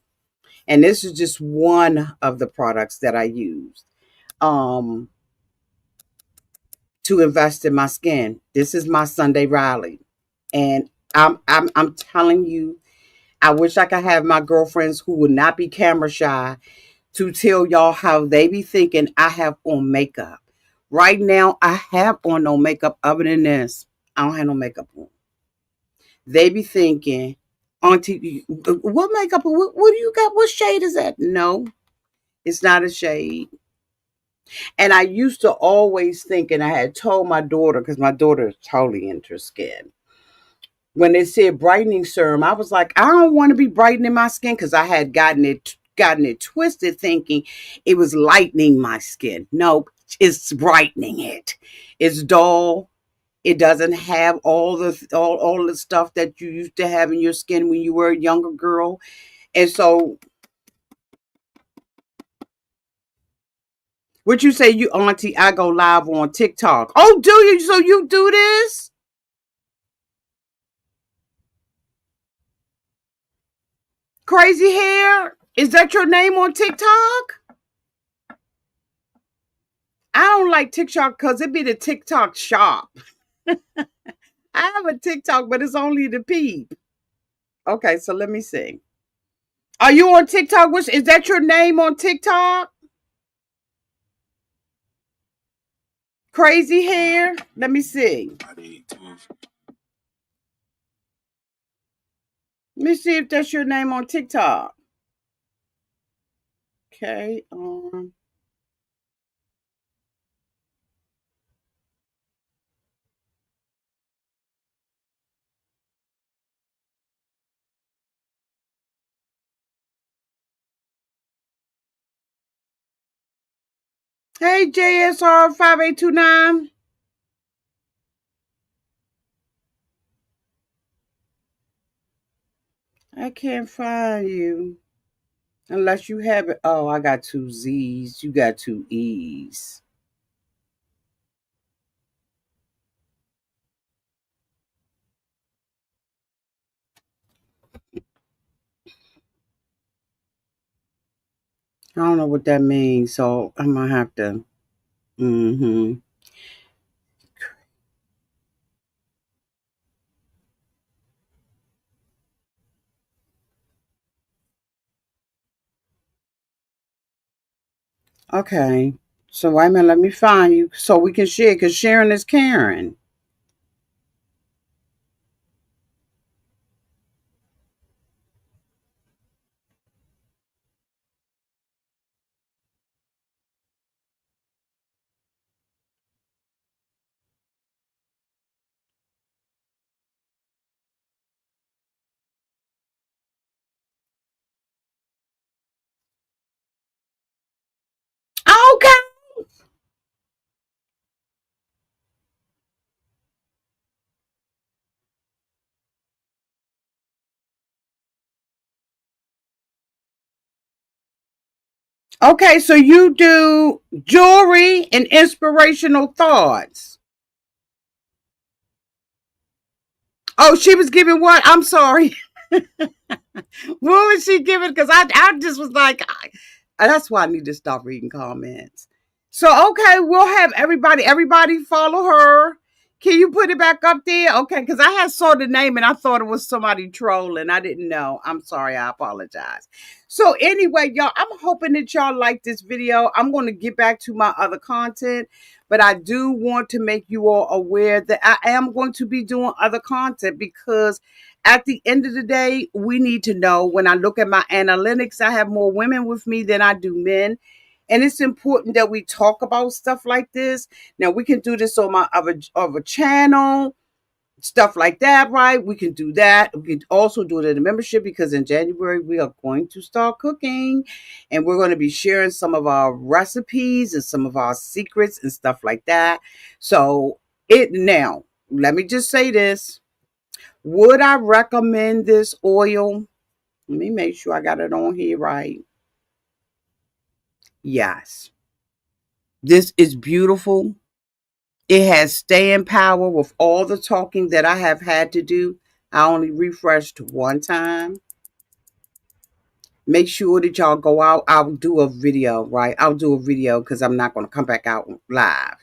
[SPEAKER 1] And this is just one of the products that I use um, to invest in my skin. This is my Sunday Riley. And I'm telling you, I wish I could have my girlfriends who would not be camera shy to tell y'all how they be thinking I have on makeup. Right now, I have on no makeup other than this. I don't have no makeup on. They be thinking, Auntie, what makeup? What do you got? What shade is that? No, it's not a shade. And I used to always think, and I had told my daughter, because my daughter is totally into skin. When they said brightening serum, I was like, I don't want to be brightening my skin because I had gotten it twisted thinking it was lightening my skin. Nope, it's brightening it. It's dull. It doesn't have all the stuff that you used to have in your skin when you were a younger girl. And so what you say, you auntie, I go live on TikTok. Oh, do you? So you do this? Crazy hair? Is that your name on TikTok? I don't like TikTok because it be the TikTok shop. I have a TikTok, but it's only the peep. Okay, so let me see. Are you on TikTok? Which is that your name on TikTok? Crazy hair? Let me see. Let me see if that's your name on TikTok. Okay. Hey, JSR 5829. I can't find you. Unless you have it. Oh, I got two Z's. You got two E's. I don't know what that means, so I'm gonna have to. Mm-hmm. Okay. So wait a minute, let me find you so we can share, because sharing is caring. Okay. Okay, so you do jewelry and inspirational thoughts. Oh, she was giving what? I'm sorry. What was she giving? Because I just was like, that's why I need to stop reading comments. So okay, we'll have everybody follow her. Can you put it back up there? Okay, because I had saw the name and I thought it was somebody trolling. I didn't know. I'm sorry. I apologize. So anyway, y'all, I'm hoping that y'all like this video. I'm going to get back to my other content, but I do want to make you all aware that I am going to be doing other content because at the end of the day, we need to know when I look at my analytics, I have more women with me than I do men. And it's important that we talk about stuff like this. Now, we can do this on my other channel, stuff like that, right? We can do that. We can also do it in a membership because in January, we are going to start cooking and we're going to be sharing some of our recipes and some of our secrets and stuff like that. So, let me just say this. Would I recommend this oil? Let me make sure I got it on here right. Yes. This is beautiful. It has staying power with all the talking that I have had to do. I only refreshed one time. Make sure that y'all go out. I'll do a video, right? I'll do a video because I'm not going to come back out live.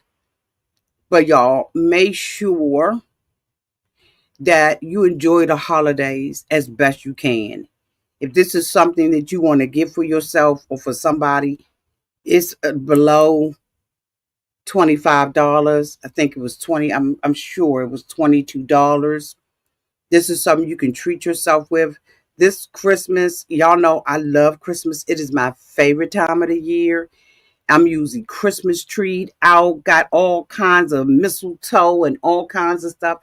[SPEAKER 1] But y'all, make sure that you enjoy the holidays as best you can. If this is something that you want to get for yourself or for somebody, it's below $25. I think it was 20. I'm sure it was $22. This is something you can treat yourself with. This Christmas, y'all know I love Christmas. It is my favorite time of the year. I'm using Christmas tree out, got all kinds of mistletoe and all kinds of stuff.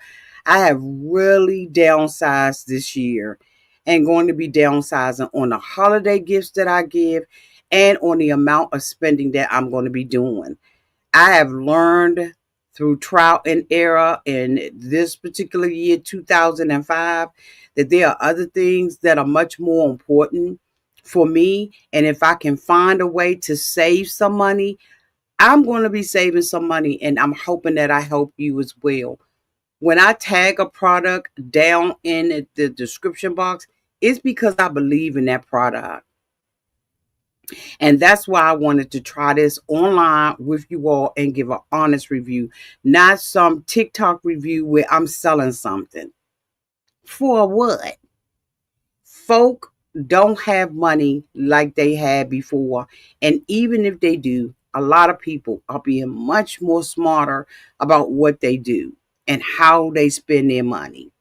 [SPEAKER 1] I have really downsized this year and going to be downsizing on the holiday gifts that I give and on the amount of spending that I'm going to be doing. I have learned through trial and error in this particular year, 2005, that there are other things that are much more important for me. And if I can find a way to save some money, I'm going to be saving some money. And I'm hoping that I help you as well. When I tag a product down in the description box, it's because I believe in that product. And that's why I wanted to try this online with you all and give an honest review, not some TikTok review where I'm selling something. For what? Folk don't have money like they had before. And even if they do, a lot of people are being much more smarter about what they do and how they spend their money.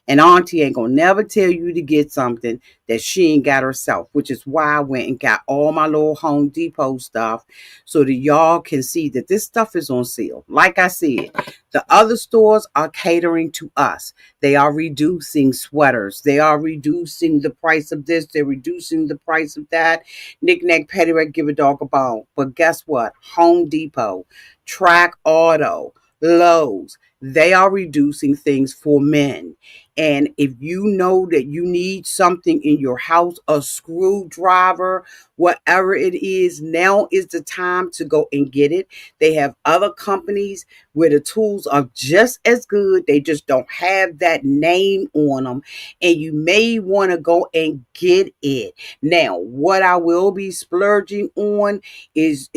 [SPEAKER 1] And Auntie ain't gonna never tell you to get something that she ain't got herself, which is why I went and got all my little Home Depot stuff so that y'all can see that this stuff is on sale. Like I said, the other stores are catering to us. They are reducing sweaters. They are reducing the price of this. They're reducing the price of that. Knick-knack, paddywhack, give a dog a bone. But guess what? Home Depot, Track Auto, Lowe's, they are reducing things for men. And if you know that you need something in your house, a screwdriver, whatever it is, now is the time to go and get it. They have other companies where the tools are just as good. They just don't have that name on them. And you may want to go and get it. Now, what I will be splurging on is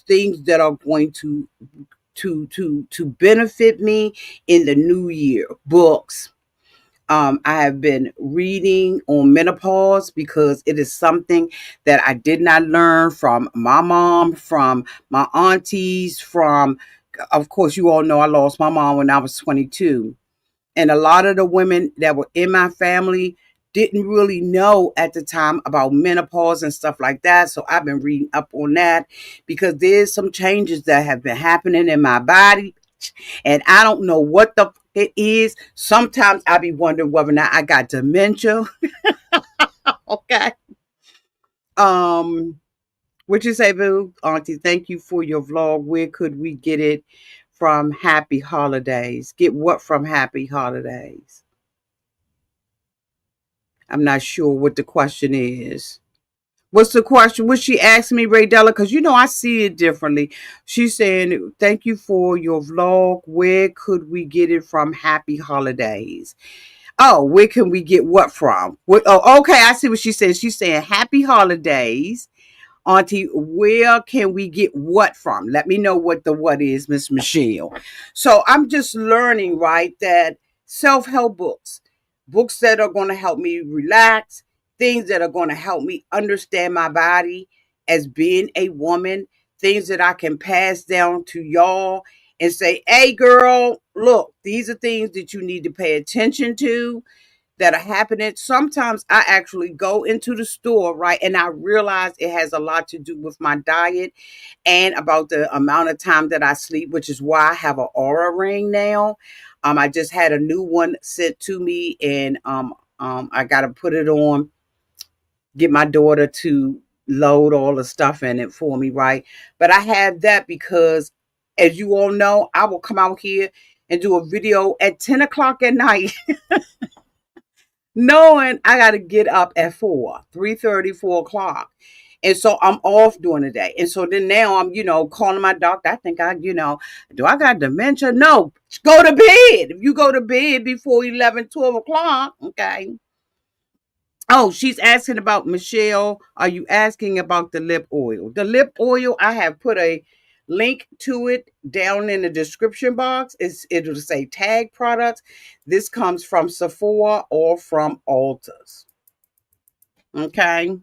[SPEAKER 1] things that are going to benefit me in the new year. Books. I have been reading on menopause because it is something that I did not learn from my mom, from my aunties, from, of course, you all know I lost my mom when I was 22. And a lot of the women that were in my family didn't really know at the time about menopause and stuff like that. So I've been reading up on that because there's some changes that have been happening in my body. And I don't know what the it is. Sometimes I be wondering whether or not I got dementia. Okay. Um, what you say, boo? Auntie, thank you for your vlog. Where could we get it from? Happy holidays. Get what from Happy Holidays? I'm not sure what the question is. What's the question? What she asked me, Ray Della? Because I see it differently. She's saying, thank you for your vlog. Where could we get it from? Happy holidays. Oh, where can we get what from? Oh, okay. I see what she said. She's saying happy holidays. Auntie, where can we get what from? Let me know what the what is, Miss Michelle. So I'm just learning, right, that self-help books, books that are going to help me relax, things that are going to help me understand my body as being a woman, things that I can pass down to y'all and say, hey, girl, look, these are things that you need to pay attention to that are happening. Sometimes I actually go into the store, right, and I realize it has a lot to do with my diet and about the amount of time that I sleep, which is why I have an Aura ring now. I just had a new one sent to me, and I got to put it on, get my daughter to load all the stuff in it for me, right? But I have that because, as you all know, I will come out here and do a video at 10 o'clock at night knowing I got to get up at 3:30, 4 o'clock. And so I'm off during the day. And so then now I'm, calling my doctor. I think do I got dementia? No, go to bed. If you go to bed before 11, 12 o'clock, okay. Oh, she's asking about Michelle. Are you asking about the lip oil? The lip oil, I have put a link to it down in the description box. It'll say tag products. This comes from Sephora or from Ulta's. Okay.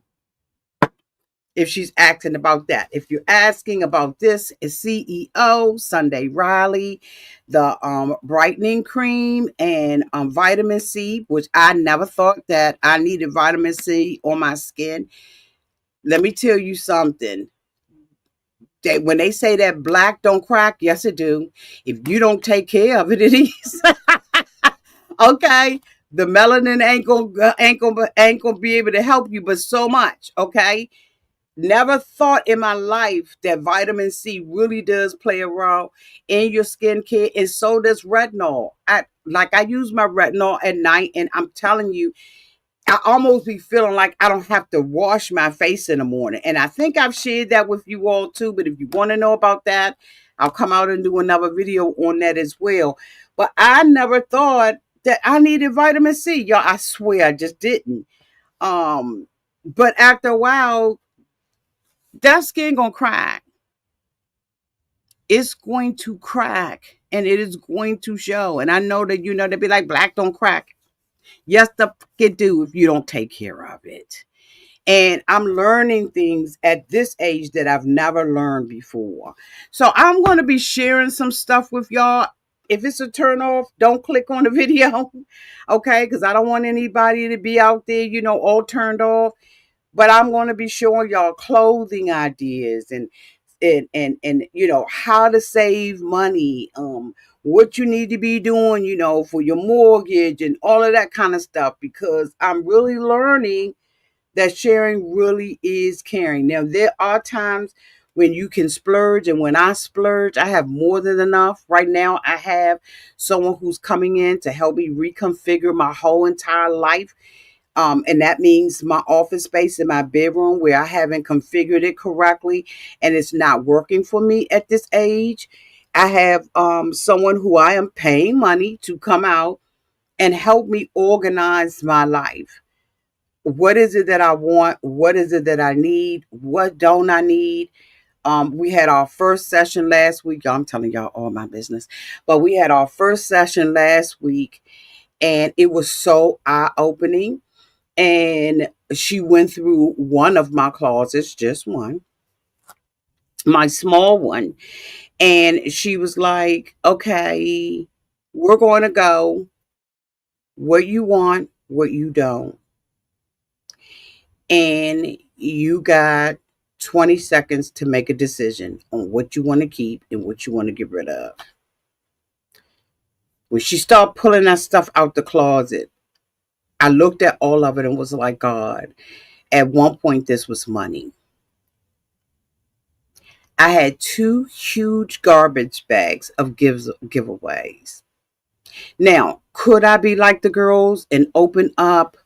[SPEAKER 1] If she's asking about that. If you're asking about this, is CEO Sunday Riley, the brightening cream and vitamin C, which I never thought that I needed vitamin C on my skin. Let me tell you something. When they say that black don't crack, yes it do. If you don't take care of it, it is. Okay. The melanin ain't gonna be able to help you, but so much. Okay. Never thought in my life that vitamin C really does play a role in your skincare, and so does retinol. I use my retinol at night, and I'm telling you, I almost be feeling like I don't have to wash my face in the morning. And I think I've shared that with you all too. But if you want to know about that, I'll come out and do another video on that as well. But I never thought that I needed vitamin C. Y'all, I swear I just didn't. But after a while, that skin gonna crack. It's going to crack and it is going to show. And I know that they be like, black don't crack. Yes, it do if you don't take care of it. And I'm learning things at this age that I've never learned before. So I'm going to be sharing some stuff with y'all. If it's a turn off, don't click on the video. Okay, because I don't want anybody to be out there, all turned off. But I'm going to be showing y'all clothing ideas and how to save money, what you need to be doing, for your mortgage and all of that kind of stuff, because I'm really learning that sharing really is caring. Now, there are times when you can splurge. And when I splurge, I have more than enough. Right now, I have someone who's coming in to help me reconfigure my whole entire life. And that means my office space in my bedroom where I haven't configured it correctly and it's not working for me at this age. I have someone who I am paying money to come out and help me organize my life. What is it that I want? What is it that I need? What don't I need? We had our first session last week. I'm telling y'all all my business, but we had our first session last week and it was so eye opening. And she went through one of my closets, just one, my small one. And she was like, okay, we're going to go what you want, what you don't. And you got 20 seconds to make a decision on what you want to keep and what you want to get rid of. When she started pulling that stuff out the closet, I looked at all of it and was like, God, at one point, this was money. I had two huge garbage bags of giveaways. Now, could I be like the girls and open up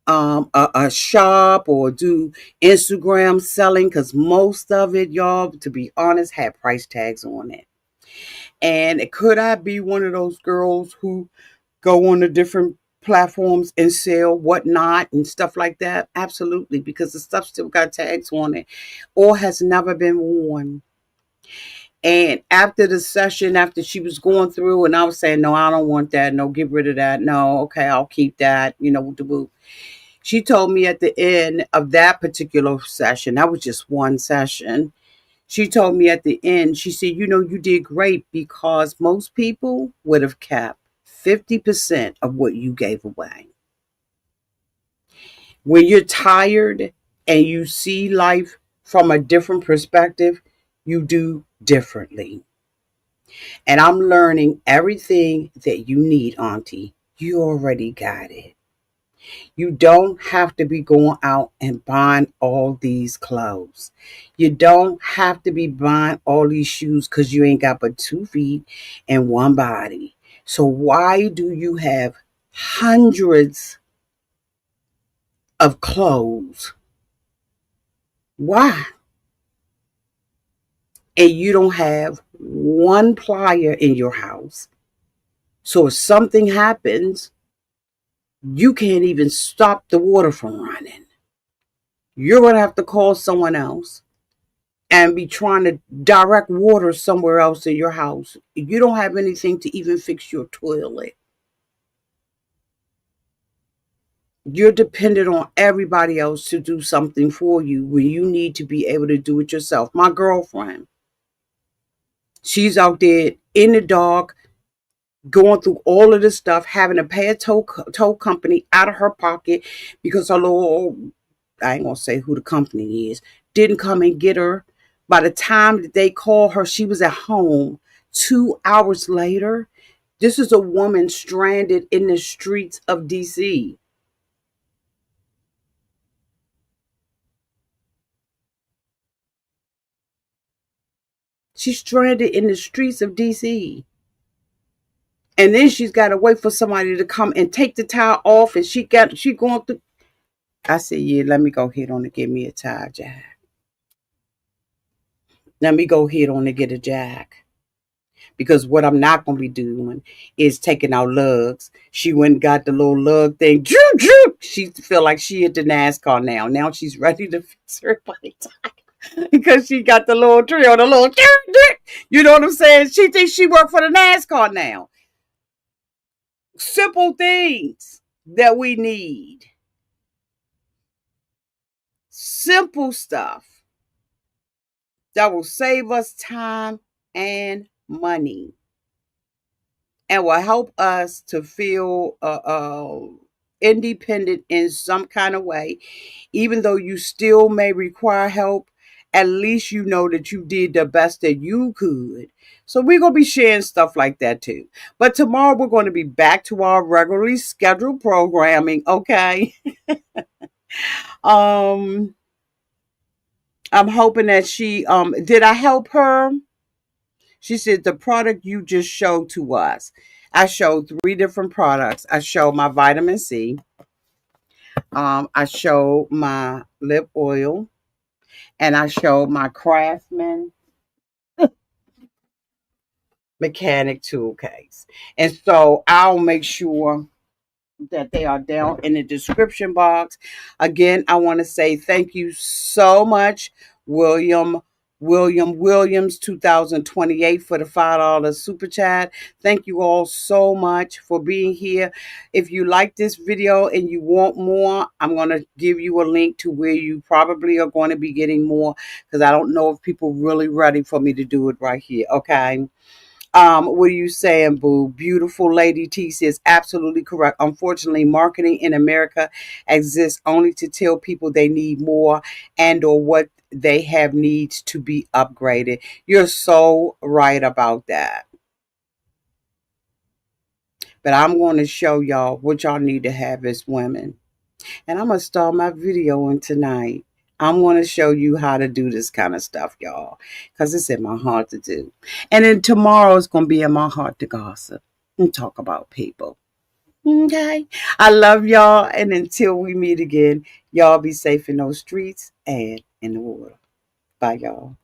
[SPEAKER 1] a shop or do Instagram selling? Because most of it, y'all, to be honest, had price tags on it. And could I be one of those girls who go on the different platforms and sell whatnot and stuff like that? Absolutely, because the stuff still got tags on it or has never been worn. And after the session, after she was going through, and I was saying, no, I don't want that. No, get rid of that. No, okay, I'll keep that. The boo. She told me at the end of that particular session, that was just one session. She told me at the end, she said, you did great because most people would have kept 50% of what you gave away. When you're tired and you see life from a different perspective, you do differently. And I'm learning everything that you need, Auntie. You already got it. You don't have to be going out and buying all these clothes. You don't have to be buying all these shoes because you ain't got but 2 feet and one body. So why do you have hundreds of clothes? Why? And you don't have one plier in your house. So if something happens, you can't even stop the water from running. You're going to have to call someone else and be trying to direct water somewhere else in your house. You don't have anything to even fix your toilet. You're dependent on everybody else to do something for you when you need to be able to do it yourself. My girlfriend, she's out there in the dark, going through all of this stuff, having to pay a tow company out of her pocket because her little, I ain't gonna say who the company is, didn't come and get her. By the time that they called her, she was at home 2 hours later. This is a woman stranded in the streets of DC. She's stranded in the streets of DC. And then she's got to wait for somebody to come and take the tire off. And she going through. I said, yeah, let me go ahead on and get me a tire jack. Let me go ahead on and get a jack. Because what I'm not going to be doing is taking out lugs. She went and got the little lug thing. She feel like she at the NASCAR now. Now she's ready to fix her body tire. Because she got the little tree on the little. You know what I'm saying? She thinks she worked for the NASCAR now. Simple things that we need. Simple stuff that will save us time and money and will help us to feel independent in some kind of way. Even though you still may require help, at least you know that you did the best that you could. So we're going to be sharing stuff like that too. But tomorrow we're going to be back to our regularly scheduled programming, okay? um I'm hoping that she did I help her? She said the product you just showed to us. I showed three different products. I showed my vitamin C. I showed my lip oil, and I showed my Craftsman mechanic tool case. And so I'll make sure that they are down in the description box. Again, I want to say thank you so much, William Williams 2028 for the $5 super chat. Thank you all so much for being here. If you like this video and you want more, I'm going to give you a link to where you probably are going to be getting more, because I don't know if people really ready for me to do it right here. Okay. What are you saying, boo? Beautiful Lady T says absolutely correct. Unfortunately, marketing in America exists only to tell people they need more and or what they have needs to be upgraded. You're so right about that. But I'm going to show y'all what y'all need to have as women. And I'm going to start my video on tonight. I'm going to show you how to do this kind of stuff, y'all, because it's in my heart to do. And then tomorrow it's going to be in my heart to gossip and talk about people. Okay. I love y'all. And until we meet again, y'all be safe in those streets and in the water. Bye, y'all.